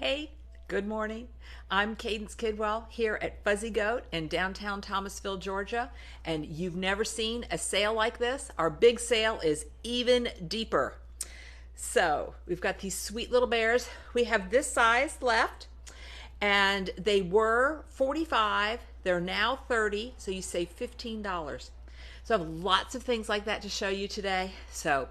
Hey, good morning. I'm Cadence Kidwell here at Fuzzy Goat in downtown Thomasville, Georgia, and you've never seen a sale like this. Our big sale is even deeper. So we've got these sweet little bears. We have this size left, and they were $45. They're now $30, so you save $15. So I have lots of things like that to show you today. So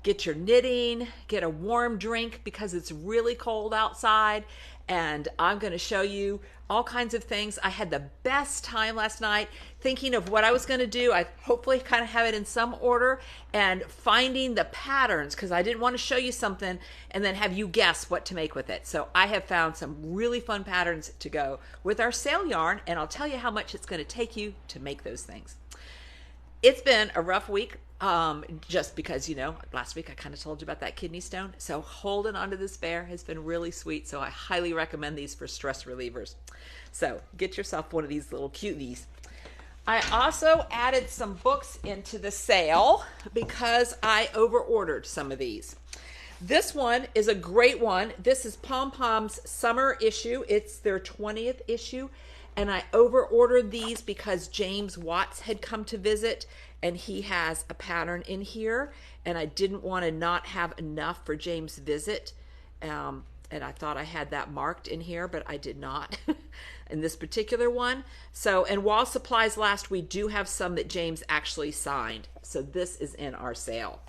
get your knitting, get a warm drink because it's really cold outside, and I'm going to show you all kinds of things. I had the best time last night thinking of what I was going to do. I hopefully kind of have it in some order and finding the patterns because I didn't want to show you something and then have you guess what to make with it. So I have found some really fun patterns to go with our sale yarn, and I'll tell you how much it's going to take you to make those things. It's been a rough week. Just because, last week I kind of told you about that kidney stone. So holding onto this bear has been really sweet. So I highly recommend these for stress relievers. So get yourself one of these little cuties. I also added some books into the sale because I over-ordered some of these. This one is a great one. This is Pom Pom's summer issue. It's their 20th issue. And I over-ordered these because James Watts had come to visit and he has a pattern in here, and I didn't want to not have enough for James' visit, and I thought I had that marked in here, but I did not in this particular one. So, and while supplies last, we do have some that James actually signed. So this is in our sale.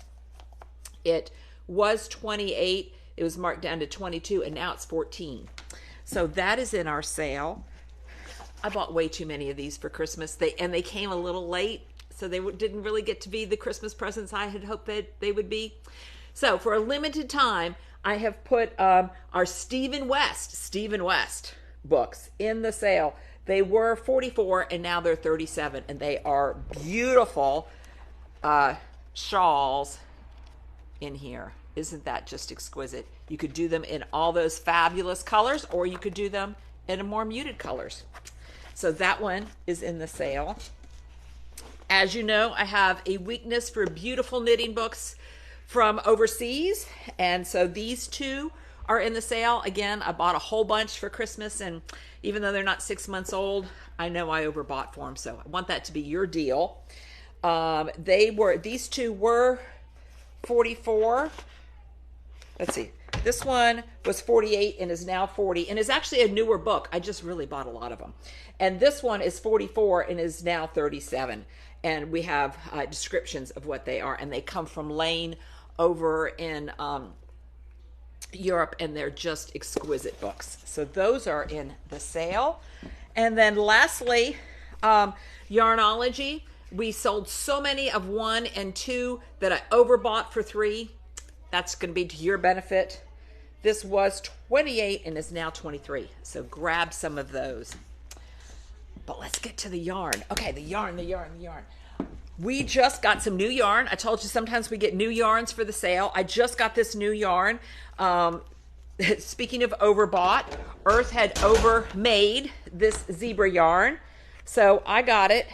It was 28, it was marked down to 22, and now it's 14. So that is in our sale. I bought way too many of these for Christmas. They came a little late, so they didn't really get to be the Christmas presents I had hoped that they would be. So for a limited time, I have put our Stephen West books in the sale. They were $44 and now they're $37, and they are beautiful shawls in here. Isn't that just exquisite? You could do them in all those fabulous colors, or you could do them in a more muted colors. So that one is in the sale. As you know, I have a weakness for beautiful knitting books from overseas, and so these two are in the sale. Again, I bought a whole bunch for Christmas, and even though they're not 6 months old, I know I overbought for them, so I want that to be your deal. These two were $44. Let's see. This one was $48 and is now $40, and is actually a newer book. I just really bought a lot of them. And this one is $44 and is now $37. And we have descriptions of what they are, and they come from Lane over in Europe, and they're just exquisite books. So those are in the sale. And then lastly, Yarnology. We sold so many of 1 and 2 that I overbought for 3. That's going to be to your benefit. This was $28 and is now $23. So grab some of those. But let's get to the yarn. Okay, the yarn. We just got some new yarn. I told you sometimes we get new yarns for the sale. I just got this new yarn. Speaking of overbought, Urth had overmade this zebra yarn. So I got it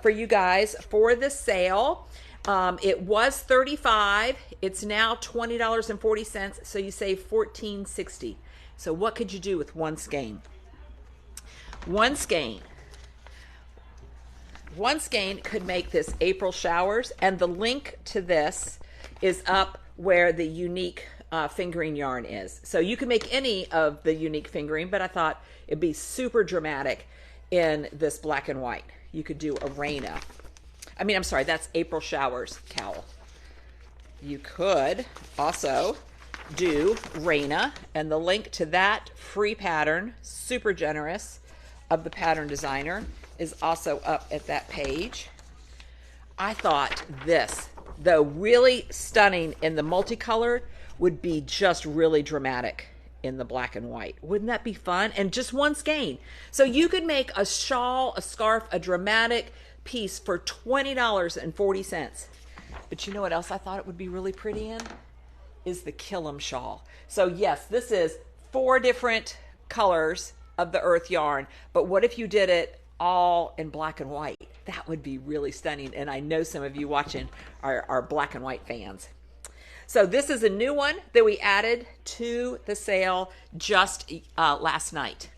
for you guys for the sale. It was $35. It's now $20.40. So you save $14.60. So what could you do with one skein? One skein could make this April showers, and the link to this is up where the unique fingering yarn is. So you can make any of the unique fingering, but I thought it'd be super dramatic in this black and white. You could do a Raina. That's April showers cowl. You could also do Raina, and the link to that free pattern, super generous, of the pattern designer is also up at that page. I thought this, though really stunning in the multicolored, would be just really dramatic in the black and white. Wouldn't that be fun? And just one skein. So you could make a shawl, a scarf, a dramatic piece for $20.40. But you know what else I thought it would be really pretty in? Is the Killam shawl. So yes, this is 4 different colors of the Urth yarn, but what if you did it all in black and white? That would be really stunning, and I know some of you watching are black and white fans. So this is a new one that we added to the sale just last night.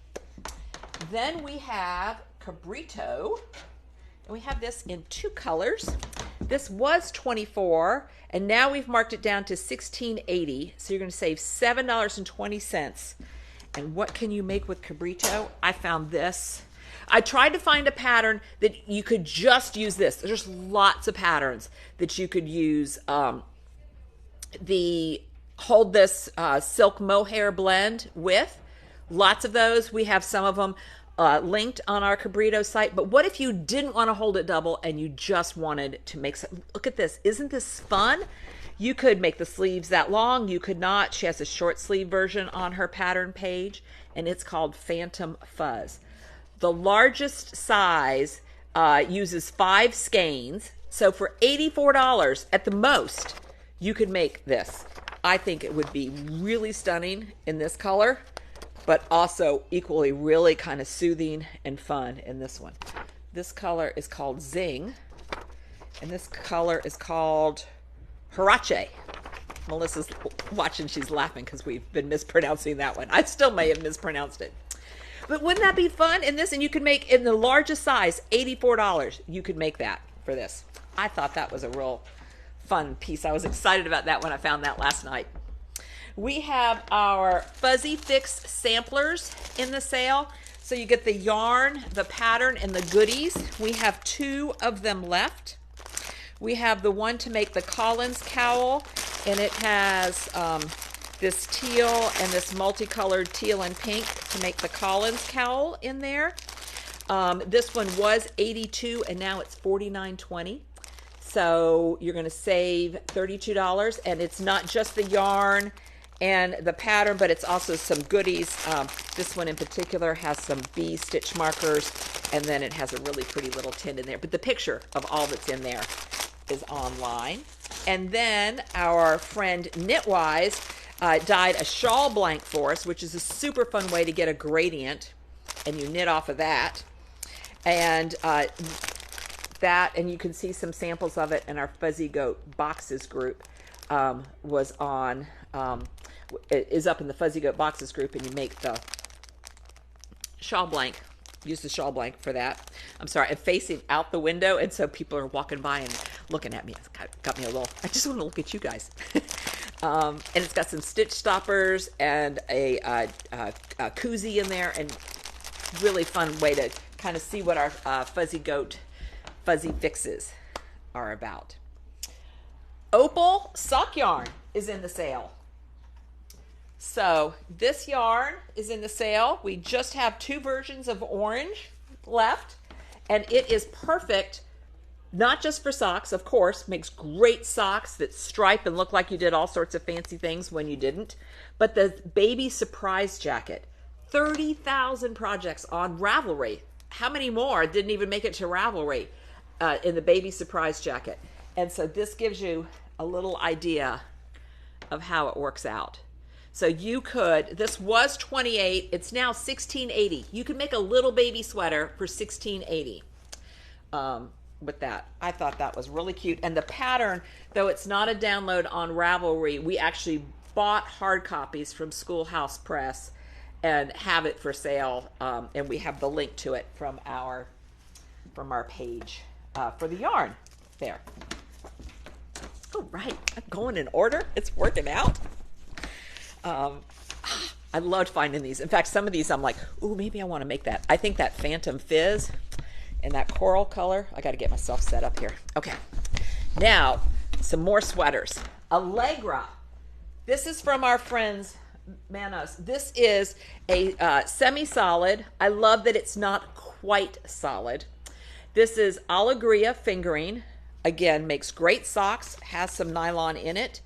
Then we have Cabrito, and we have this in 2 colors. This was $24, and now we've marked it down to $16.80. So you're going to save $7.20. And what can you make with Cabrito? I found this. I tried to find a pattern that you could just use this. There's lots of patterns that you could use. The Hold This silk mohair blend with. Lots of those. We have some of them linked on our Cabrito site. But what if you didn't want to hold it double and you just wanted to make some? Look at this. Isn't this fun? You could make the sleeves that long. You could not. She has a short sleeve version on her pattern page, and it's called Phantom Fuzz. The largest size uses 5 skeins. So for $84 at the most, you could make this. I think it would be really stunning in this color, but also equally really kind of soothing and fun in this one. This color is called Zing, and this color is called Harache. Melissa's watching, she's laughing because we've been mispronouncing that one. I still may have mispronounced it. But wouldn't that be fun in this? And you can make in the largest size, $84. You could make that for this. I thought that was a real fun piece. I was excited about that when I found that last night. We have our Fuzzy Fix samplers in the sale. So you get the yarn, the pattern, and the goodies. We have 2 of them left. We have the one to make the Collins Cowl, and it has this teal and this multicolored teal and pink to make the Collins Cowl in there. This one was $82 and now it's $49.20. So you're going to save $32, and it's not just the yarn and the pattern, but it's also some goodies. This one in particular has some bee stitch markers, and then it has a really pretty little tin in there. But the picture of all that's in there is online. And then our friend Knitwise dyed a shawl blank for us, which is a super fun way to get a gradient, and you knit off of that. And and you can see some samples of it in our Fuzzy Goat Boxes group. Is up in the Fuzzy Goat Boxes group, and you make the shawl blank. Use the shawl blank for that. I'm sorry, I'm facing out the window, and so people are walking by and looking at me. It's got me a little, I just want to look at you guys. And it's got some stitch stoppers and a koozie in there, and really fun way to kind of see what our Fuzzy Goat Fuzzy Fixes are about. Opal sock yarn is in the sale. So this yarn is in the sale. We just have 2 versions of orange left, and it is perfect, not just for socks, of course, makes great socks that stripe and look like you did all sorts of fancy things when you didn't, but the baby surprise jacket, 30,000 projects on Ravelry. How many more didn't even make it to Ravelry in the baby surprise jacket? And so this gives you a little idea of how it works out. So you could, this was $28, it's now $16.80. You can make a little baby sweater for $16.80 with that. I thought that was really cute. And the pattern, though it's not a download on Ravelry, we actually bought hard copies from Schoolhouse Press and have it for sale. And we have the link to it from our page for the yarn there. Oh, right. I'm going in order. It's working out. I loved finding these. In fact, some of these I'm like, ooh, maybe I want to make that. I think that Phantom Fizz in that coral color. I got to get myself set up here. Okay. Now, some more sweaters. Alegria. This is from our friends Manos. This is a semi-solid. I love that it's not quite solid. This is Alegria Fingering. Again, makes great socks. Has some nylon in it.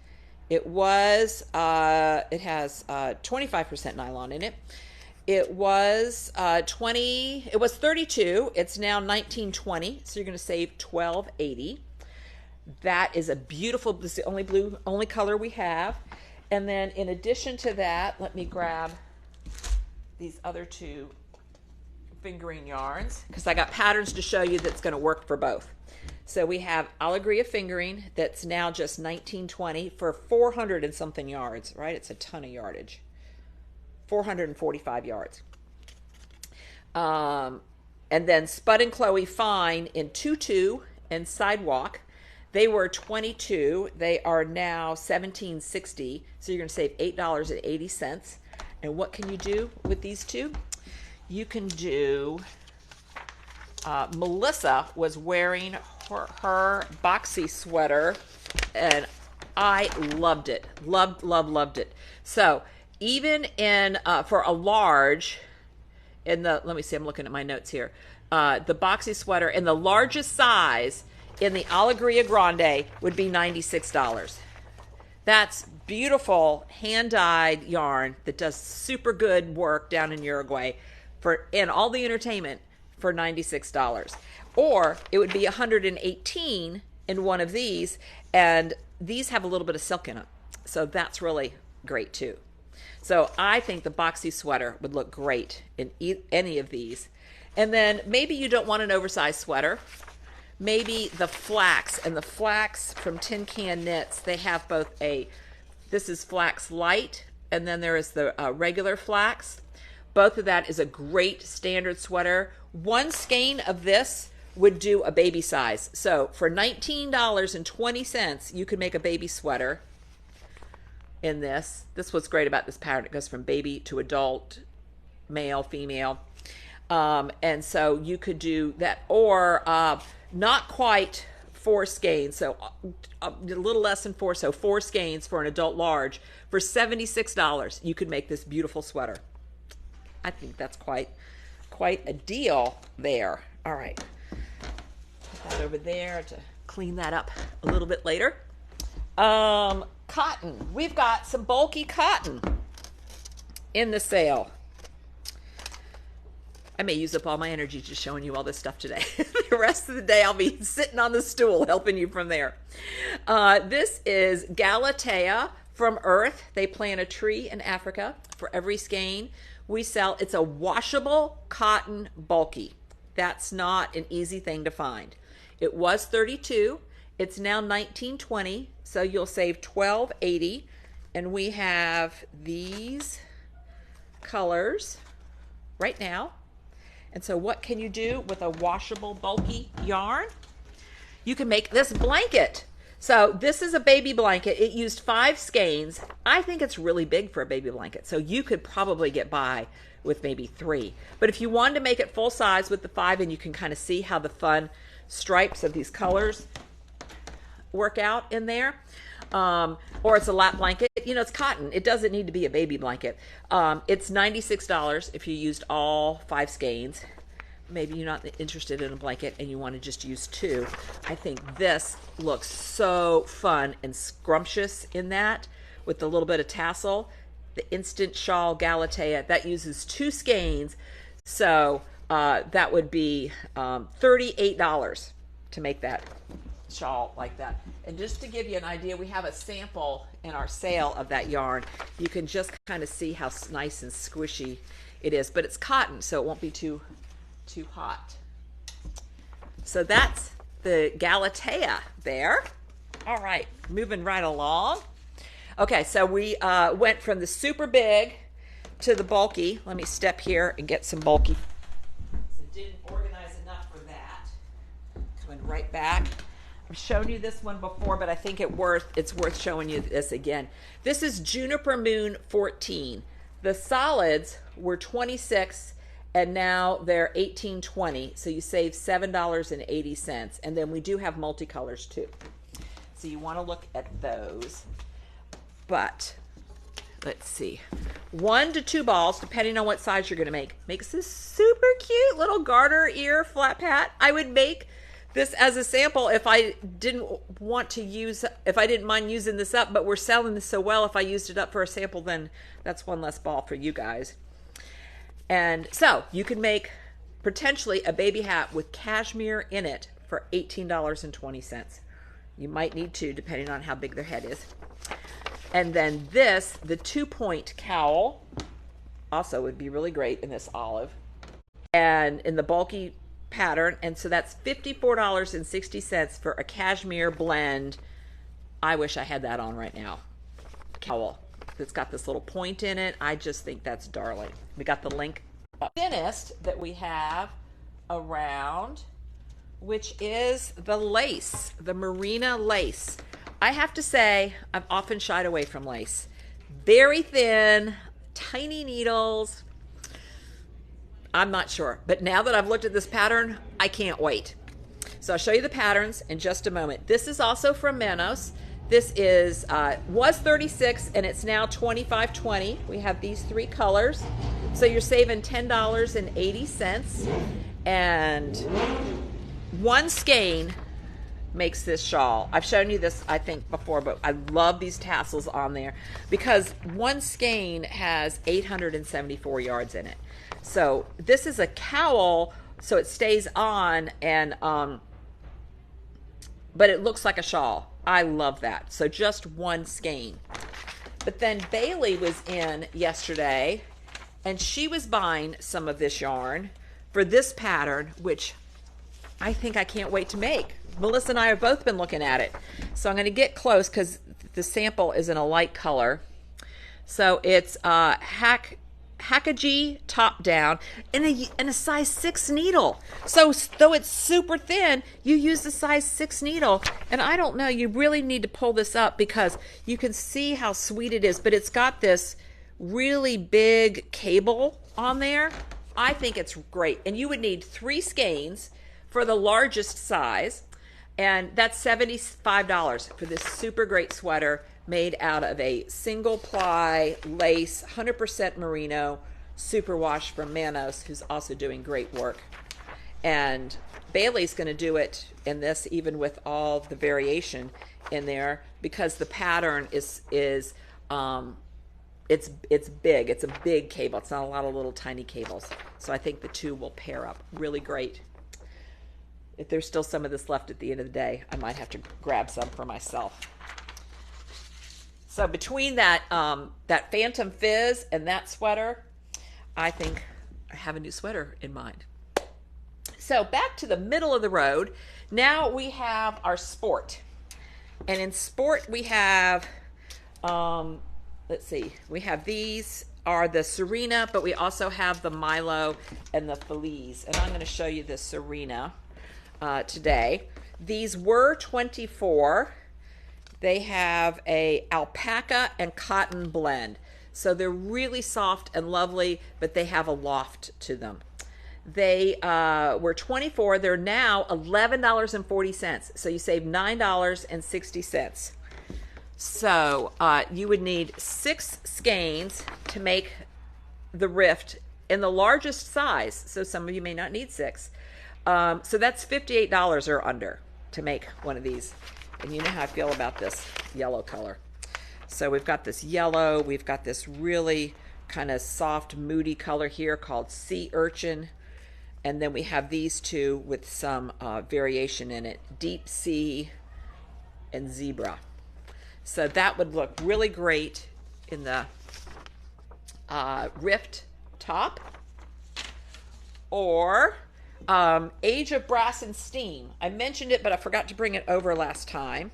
It has 25% nylon in it. It was 32. It's now $19.20. So you're going to save $12.80. That is a beautiful, this is the only color we have. And then in addition to that, let me grab these other 2 fingering yarns because I got patterns to show you that's going to work for both. So we have Alegria Fingering that's now just $19.20 for 400 and something yards, right? It's a ton of yardage. 445 yards. And then Spud and Chloe Fine in Tutu and Sidewalk. They were $22. They are now $17.60. So you're going to save $8.80. And what can you do with these two? You can do, Melissa was wearing her Boxy Sweater, and I loved it. Loved it. So even in, for a large, in the, let me see, I'm looking at my notes here. The Boxy Sweater in the largest size in the Alegria Grande would be $96. That's beautiful hand-dyed yarn that does super good work down in Uruguay for in all the entertainment for $96. Or it would be $118 in one of these, and these have a little bit of silk in them. So that's really great too. So I think the Boxy Sweater would look great in any of these. And then maybe you don't want an oversized sweater. Maybe the Flax, and the Flax from Tin Can Knits, they have both this is Flax Light, and then there is the regular Flax. Both of that is a great standard sweater. One skein of this would do a baby size. So for $19.20, you could make a baby sweater in this. This is what's great about this pattern. It goes from baby to adult, male, female. And so you could do that, or not quite 4 skeins, so a little less than 4, so 4 skeins for an adult large. For $76, you could make this beautiful sweater. I think that's quite a deal there. All right, put that over there to clean that up a little bit later. Cotton. We've got some bulky cotton in the sale. I may use up all my energy just showing you all this stuff today. The rest of the day I'll be sitting on the stool helping you from there. This is Galatea from Urth. They plant a tree in Africa. For every skein we sell, it's a washable cotton bulky. That's not an easy thing to find. It was $32. It's now $19.20, so you'll save $12.80. And we have these colors right now. And so what can you do with a washable bulky yarn? You can make this blanket. So this is a baby blanket. It used 5 skeins. I think it's really big for a baby blanket. So you could probably get by with maybe 3. But if you wanted to make it full size with the 5, and you can kind of see how the fun stripes of these colors work out in there. Or it's a lap blanket. You know, it's cotton. It doesn't need to be a baby blanket. It's $96 if you used all 5 skeins. Maybe you're not interested in a blanket and you want to just use 2. I think this looks so fun and scrumptious in that, with a little bit of tassel. The Instant Shawl Galatea, that uses 2 skeins. So that would be $38 to make that shawl like that. And just to give you an idea, we have a sample in our sale of that yarn. You can just kind of see how nice and squishy it is, but it's cotton, so it won't be too hot. So that's the Galatea there. All right, moving right along. Okay, so we went from the super big to the bulky. Let me step here and get some bulky. So didn't organize enough for that. Coming right back. I've shown you this one before, but I think it's worth showing you this again. This is Juniper Moon 14. The solids were $26, and now they're $18.20. So you save $7.80. And then we do have multicolors too. So you want to look at those. But let's see. 1 to 2 balls, depending on what size you're going to make. Makes this super cute little garter ear flat hat. I would make this as a sample if I didn't mind using this up, but we're selling this so well, if I used it up for a sample, then that's 1 less ball for you guys. And so you can make potentially a baby hat with cashmere in it for $18.20. You might need to, depending on how big their head is. And then this, the 2-point cowl, also would be really great in this olive. And in the bulky pattern, and so that's $54.60 for a cashmere blend. I wish I had that on right now. Cowl. It's got this little point in it. I just think that's darling. We got the link. Thinnest that we have around, which is the lace, the Merino lace. I have to say, I've often shied away from lace. Very thin, tiny needles. I'm not sure, but now that I've looked at this pattern, I can't wait. So I'll show you the patterns in just a moment. This is also from Manos. This is was $36 and it's now $25.20. We have these three colors, so you're saving $10.80. And one skein makes this shawl. I've shown you this, I think, before, but I love these tassels on there because one skein has 874 yards in it. So this is a cowl, so it stays on, and but it looks like a shawl. I love that. So just one skein. But then Bailey was in yesterday, and she was buying some of this yarn for this pattern, which I think I can't wait to make. Melissa and I have both been looking at it. So I'm going to get close because the sample is in a light color. So it's Hackagee top down in a size 6 needle. So though it's super thin, you use the size 6 needle. And I don't know, you really need to pull this up because you can see how sweet it is, but it's got this really big cable on there. I think it's great. And you would need 3 skeins for the largest size, and that's $75 for this super great sweater made out of a single ply lace, 100% merino, superwash from Manos, who's also doing great work. And Bailey's going to do it in this, even with all the variation in there, because the pattern is it's big. It's a big cable. It's not a lot of little tiny cables. So I think the two will pair up really great. If there's still some of this left at the end of the day, I might have to grab some for myself. So between that that Phantom Fizz and that sweater, I think I have a new sweater in mind. So back to the middle of the road. Now we have our sport. And in sport we have, let's see, we have these are the Serena, but we also have the Milo and the Feliz. And I'm going to show you the Serena today. These were $24. They have a alpaca and cotton blend. So they're really soft and lovely, but they have a loft to them. They were $24. They're now $11.40. So you save $9.60. So you would need 6 skeins to make the rift in the largest size. So some of you may not need 6. So that's $58 or under to make one of these. And you know how I feel about this yellow color. So we've got this yellow, we've got this really kind of soft, moody color here called Sea Urchin. And then we have these two with some variation in it, Deep Sea and Zebra. So that would look really great in the rift top. Or Age of Brass and Steam. I mentioned it, but I forgot to bring it over last time.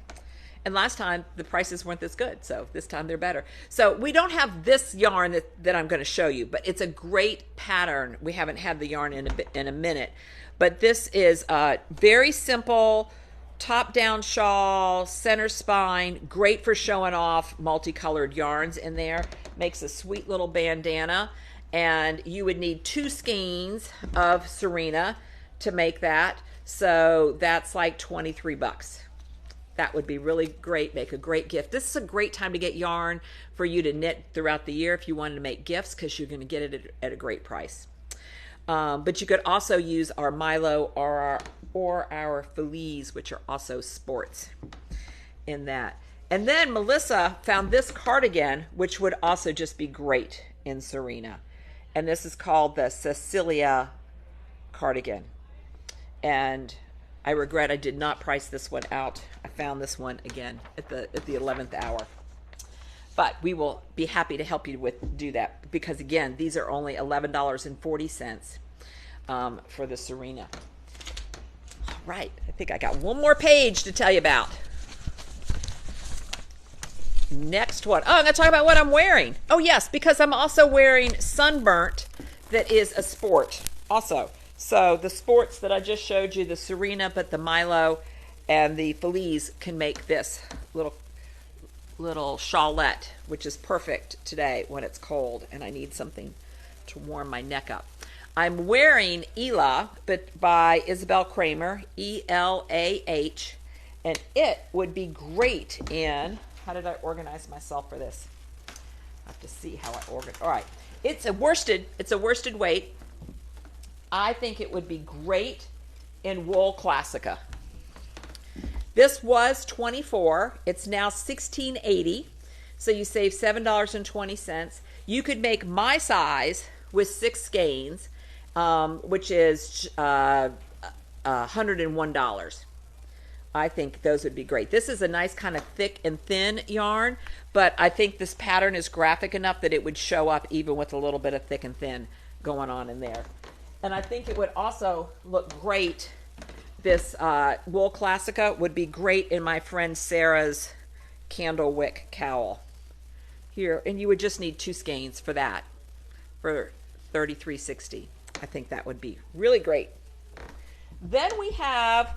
And last time the prices weren't this good, so this time they're better. So we don't have this yarn that I'm going to show you, but it's a great pattern. We haven't had the yarn in a minute, but this is a very simple top-down shawl, center spine, great for showing off multicolored yarns in there. Makes a sweet little bandana. And you would need 2 skeins of Serena to make that. So that's like 23 bucks. That would be really great, make a great gift. This is a great time to get yarn for you to knit throughout the year if you wanted to make gifts, because you're going to get it at a great price. But you could also use our Milo or our Feliz, which are also sports in that. And then Melissa found this cardigan, which would also just be great in Serena. And this is called the Cecilia cardigan. And I regret I did not price this one out. I found this one again at the 11th hour. But we will be happy to help you do that, because again, these are only $11.40 for the Serena. right, I think I got one more page to tell you about. Next one. Oh, I'm going to talk about what I'm wearing. Oh, yes, because I'm also wearing Sunburnt that is a sport also. So the sports that I just showed you, the Serena, but the Milo and the Feliz can make this little shawlette, which is perfect today when it's cold and I need something to warm my neck up. I'm wearing Elah, but by Isabel Kramer, E-L-A-H, and it would be great in, how did I organize myself for this? I have to see how I organize. All right, it's a worsted weight. I think it would be great in Wool Classica. This was $24. It's now $16.80, so you save $7.20. You could make my size with 6 skeins, which is $101. I think those would be great. This is a nice kind of thick and thin yarn, but I think this pattern is graphic enough that it would show up even with a little bit of thick and thin going on in there. And I think it would also look great. This Wool Classica would be great in my friend Sarah's candle wick cowl. Here, and you would just need 2 skeins for that, for $33.60. I think that would be really great. Then we have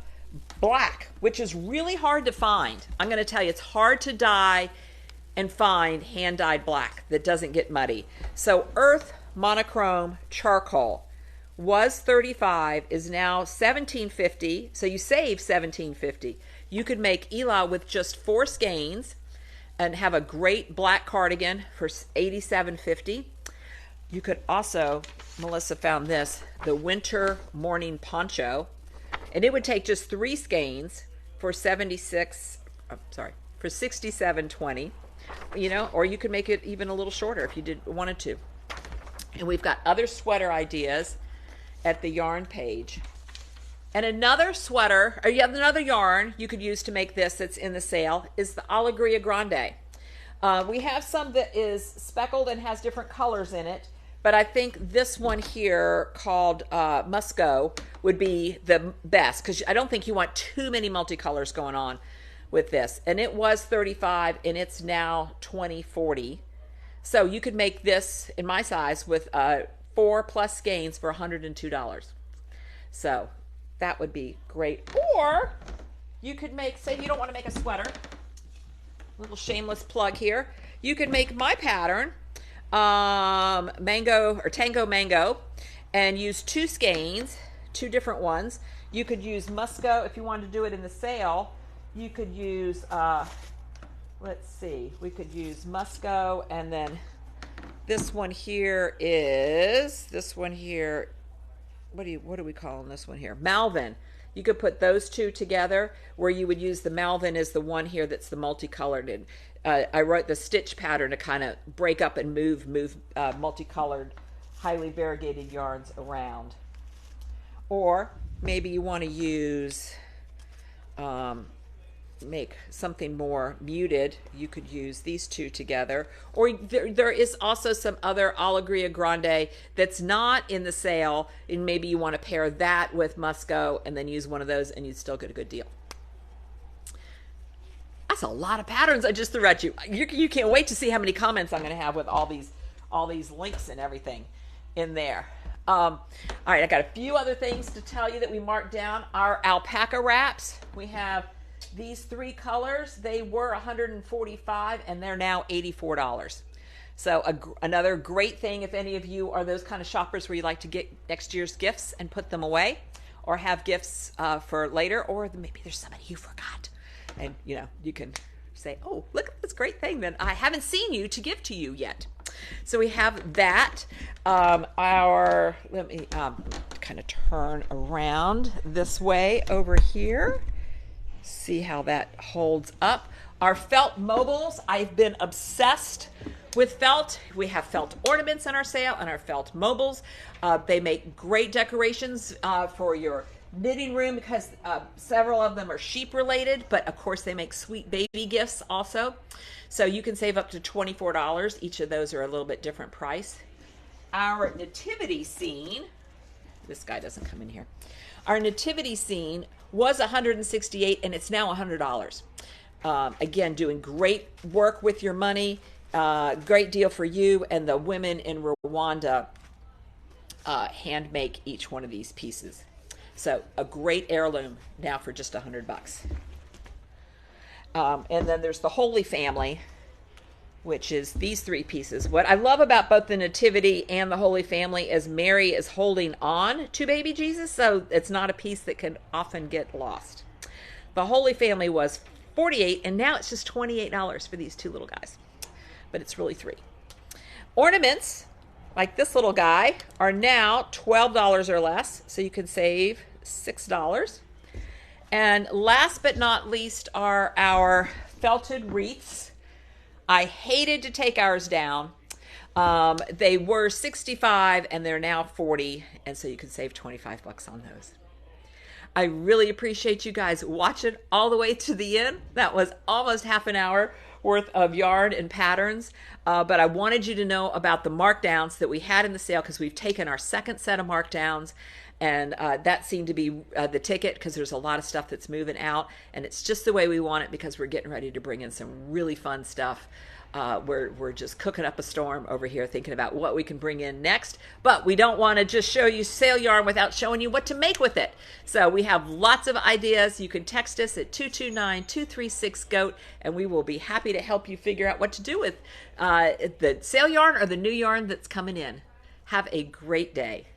black, which is really hard to find. I'm going to tell you, it's hard to dye and find hand-dyed black that doesn't get muddy. So Urth Monochrome Charcoal was $35, is now $17.50, so you save $17.50. You could make Elah with just 4 skeins and have a great black cardigan for $87.50. You could also, Melissa found this, the winter morning poncho, and it would take just 3 skeins for $67.20. You know, or you could make it even a little shorter if you wanted to. And we've got other sweater ideas at the yarn page. And another sweater, or another yarn you could use to make this that's in the sale is the Alegria Grande. We have some that is speckled and has different colors in it, but I think this one here called Musco would be the best, because I don't think you want too many multicolors going on with this. And it was $35 and it's now $20.40. So you could make this in my size with 4 plus skeins for $102. So that would be great. Or you could make, say you don't want to make a sweater, little shameless plug here, you could make my pattern, mango or tango mango, and use 2 skeins, 2 different ones. You could use Musco if you wanted to do it in the sale. You could use let's see, we could use Musco, and then this one here is, what are we calling this one here? Malvin. You could put those 2 together, where you would use the Malvin as the one here that's the multicolored. And I wrote the stitch pattern to kind of break up and move multicolored, highly variegated yarns around. Or maybe you want to use, make something more muted, you could use these 2 together. Or there is also some other Alegria Grande that's not in the sale, and maybe you want to pair that with Musco and then use one of those and you'd still get a good deal. That's a lot of patterns I just threw at you. You can't wait to see how many comments I'm going to have with all these links and everything in there. All right, I got a few other things to tell you that we marked down. Our alpaca wraps, we have these 3 colors. They were $145 and they're now $84. So another great thing if any of you are those kind of shoppers where you like to get next year's gifts and put them away, or have gifts for later, or maybe there's somebody you forgot, and you know, you can say, oh, look at this great thing that I haven't seen you to give to you yet. So we have that. Let me kind of turn around this way over here. See how that holds up. Our felt mobiles, I've been obsessed with felt. We have felt ornaments in our sale and our felt mobiles. They make great decorations for your knitting room, because several of them are sheep related, but of course they make sweet baby gifts also. So you can save up to $24. Each of those are a little bit different price. Our nativity scene, this guy doesn't come in here. Our nativity scene was $168 and it's now $100. Again, doing great work with your money. Great deal for you, and the women in Rwanda hand make each one of these pieces. So a great heirloom now for just $100. And then there's the Holy Family, which is these three pieces. What I love about both the Nativity and the Holy Family is Mary is holding on to baby Jesus, so it's not a piece that can often get lost. The Holy Family was $48, and now it's just $28 for these two little guys. But it's really three. Ornaments, like this little guy, are now $12 or less, so you can save $6. And last but not least are our felted wreaths. I hated to take ours down. They were $65 and they're now $40, and so you can save $25 on those. I really appreciate you guys watching all the way to the end. That was almost half an hour worth of yarn and patterns, but I wanted you to know about the markdowns that we had in the sale, because we've taken our second set of markdowns, and that seemed to be the ticket, because there's a lot of stuff that's moving out, and it's just the way we want it, because we're getting ready to bring in some really fun stuff. We're just cooking up a storm over here thinking about what we can bring in next, but we don't want to just show you sale yarn without showing you what to make with it. So we have lots of ideas. You can text us at 229-236-GOAT, and we will be happy to help you figure out what to do with the sale yarn or the new yarn that's coming in. Have a great day.